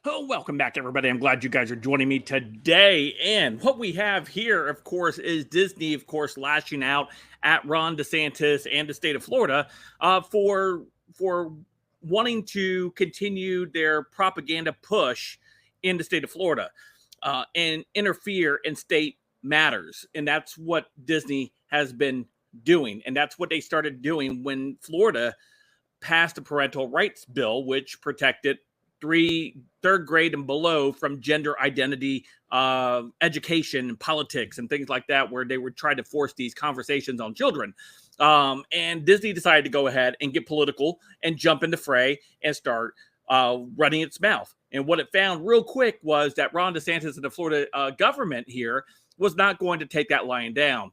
Oh, welcome back, everybody. I'm glad you guys are joining me today. And what we have here, of course, is Disney, of course, lashing out at Ron DeSantis and the state of Florida for wanting to continue their propaganda push in the state of Florida and interfere in state matters. And that's what Disney has been doing. And that's what they started doing when Florida passed a parental rights bill, which protected third grade and below from gender identity education and politics and things like that, where they would try to force these conversations on children. And Disney decided to go ahead and get political and jump in the fray and start running its mouth. And what it found real quick was that Ron DeSantis and the Florida government here was not going to take that lying down.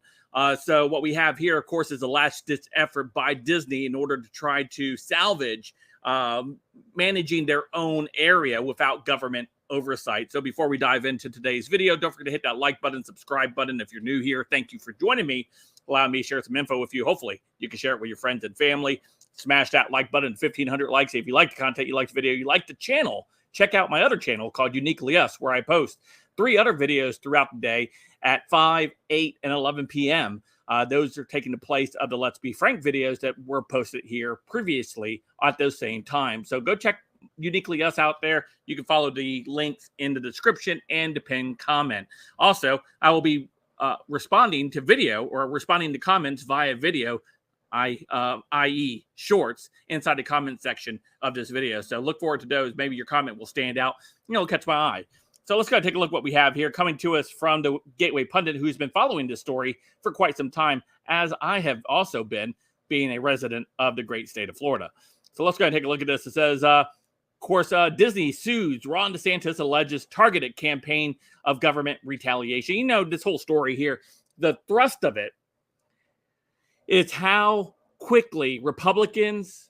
So what we have here, of course, is a last-ditch effort by Disney in order to try to salvage managing their own area without government oversight. So before we dive into today's video, don't forget to hit that like button, subscribe button. If you're new here, thank you for joining me. Allow me to share some info with you. Hopefully you can share it with your friends and family. Smash that like button, 1,500 likes. If you like the content, you like the video, you like the channel, check out my other channel called Uniquely Us, where I post 3 other videos throughout the day at 5, 8, and 11 p.m. Those are taking the place of the Let's Be Frank videos that were posted here previously at those same times. So go check Uniquely Us out there. You can follow the links in the description and the pinned comment. Also, I will be responding to video or responding to comments via video, i.e. shorts, inside the comment section of this video. So look forward to those. Maybe your comment will stand out. It'll catch my eye. So let's go take a look at what we have here, coming to us from the Gateway Pundit, who's been following this story for quite some time, as I have also been, being a resident of the great state of Florida. So let's go and take a look at this. It says, of course, Disney sues Ron DeSantis, alleges targeted campaign of government retaliation. You know, this whole story here, the thrust of it is how quickly Republicans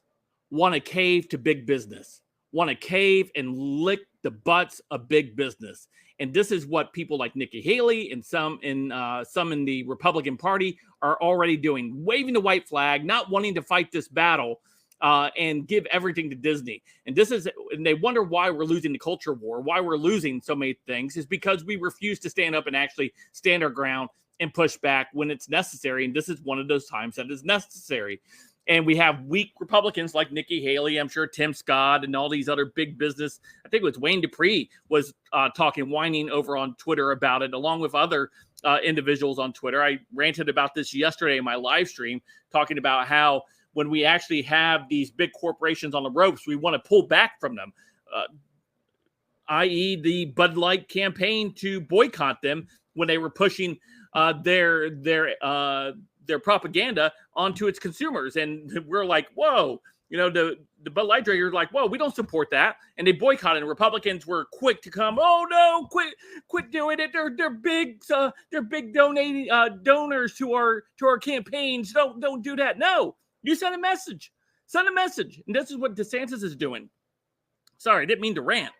want to cave to big business, want to cave and lick the butts of big business. And this is what people like Nikki Haley and some in the Republican Party are already doing, waving the white flag, not wanting to fight this battle and give everything to Disney. And they wonder why we're losing the culture war, why we're losing so many things, is because we refuse to stand up and actually stand our ground and push back when it's necessary. And this is one of those times that is necessary. And we have weak Republicans like Nikki Haley, I'm sure Tim Scott, and all these other big business. I think it was Wayne Dupree was whining over on Twitter about it, along with other individuals on Twitter. I ranted about this yesterday in my live stream, talking about how when we actually have these big corporations on the ropes, we want to pull back from them, i.e. the Bud Light campaign to boycott them when they were pushing their propaganda onto its consumers. And we're like, whoa, the Bud Light drinkers are like, whoa, we don't support that. And they boycotted, and Republicans were quick to come, oh no, quit doing it. They're big donating donors to our campaigns. Don't do that. No, you send a message. And this is what DeSantis is doing. Sorry, I didn't mean to rant.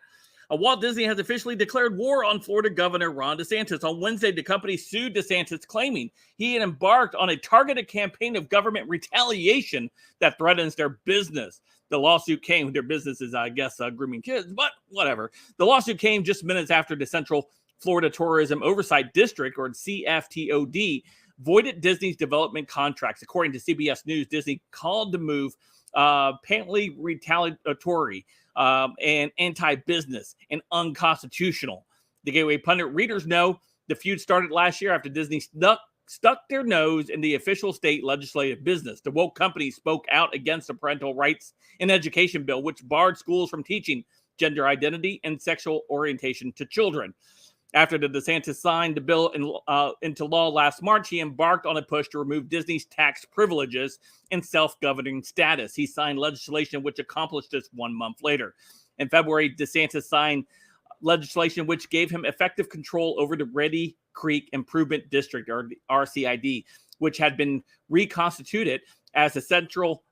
Walt Disney has officially declared war on Florida Governor Ron DeSantis. On Wednesday, the company sued DeSantis, claiming he had embarked on a targeted campaign of government retaliation that threatens their business. The lawsuit came, their business is, I guess, grooming kids, but whatever. The lawsuit came just minutes after the Central Florida Tourism Oversight District, or CFTOD, voided Disney's development contracts. According to CBS News, Disney called the move patently retaliatory and anti-business and unconstitutional. The Gateway Pundit readers know the feud started last year after Disney stuck their nose in the official state legislative business. The woke company spoke out against the parental rights and education bill, which barred schools from teaching gender identity and sexual orientation to children. After the DeSantis signed the bill into law last March, he embarked on a push to remove Disney's tax privileges and self-governing status. He signed legislation which accomplished this 1 month later. In February, DeSantis signed legislation which gave him effective control over the Reedy Creek Improvement District, or the RCID, which had been reconstituted as the Central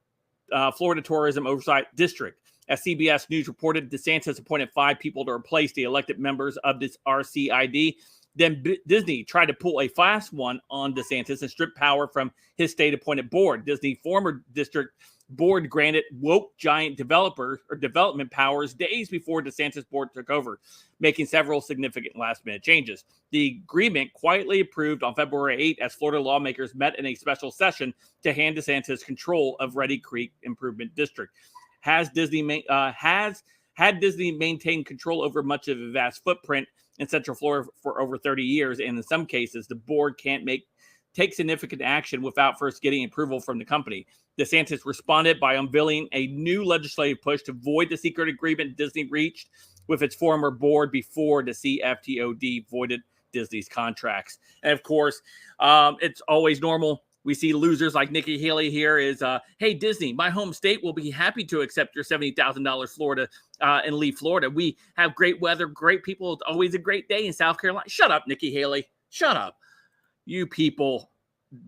Florida Tourism Oversight District. As CBS News reported, DeSantis appointed 5 people to replace the elected members of this RCID. Then Disney tried to pull a fast one on DeSantis and strip power from his state-appointed board. Disney former district board granted woke giant development powers days before DeSantis' board took over, making several significant last-minute changes. The agreement quietly approved on February 8 as Florida lawmakers met in a special session to hand DeSantis control of Reedy Creek Improvement District. Had Disney maintained control over much of the vast footprint in Central Florida for over 30 years, and in some cases, the board can't take significant action without first getting approval from the company. DeSantis responded by unveiling a new legislative push to void the secret agreement Disney reached with its former board before the CFTOD voided Disney's contracts. And of course, it's always normal. We see losers like Nikki Haley here is, hey, Disney, my home state will be happy to accept your $70,000 Florida and leave Florida. We have great weather, great people. It's always a great day in South Carolina. Shut up, Nikki Haley. Shut up. You people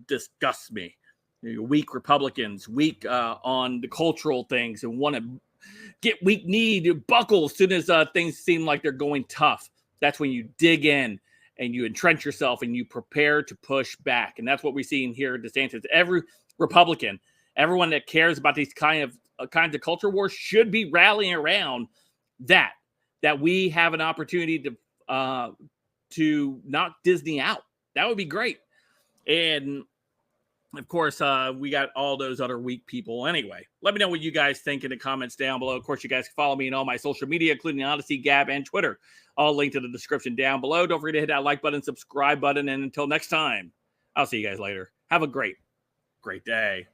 disgust me. You're weak Republicans, weak on the cultural things, and want to get weak knee to buckle as soon as things seem like they're going tough. That's when you dig in and you entrench yourself and you prepare to push back. And that's what we're seeing here at DeSantis. Every Republican, everyone that cares about these kinds of culture wars should be rallying around that we have an opportunity to knock Disney out. That would be great. And of course, we got all those other weak people anyway. Let me know what you guys think in the comments down below. Of course, you guys can follow me on all my social media, including Odysee, Gab, and Twitter. All linked in the description down below. Don't forget to hit that like button, subscribe button, and until next time, I'll see you guys later. Have a great day.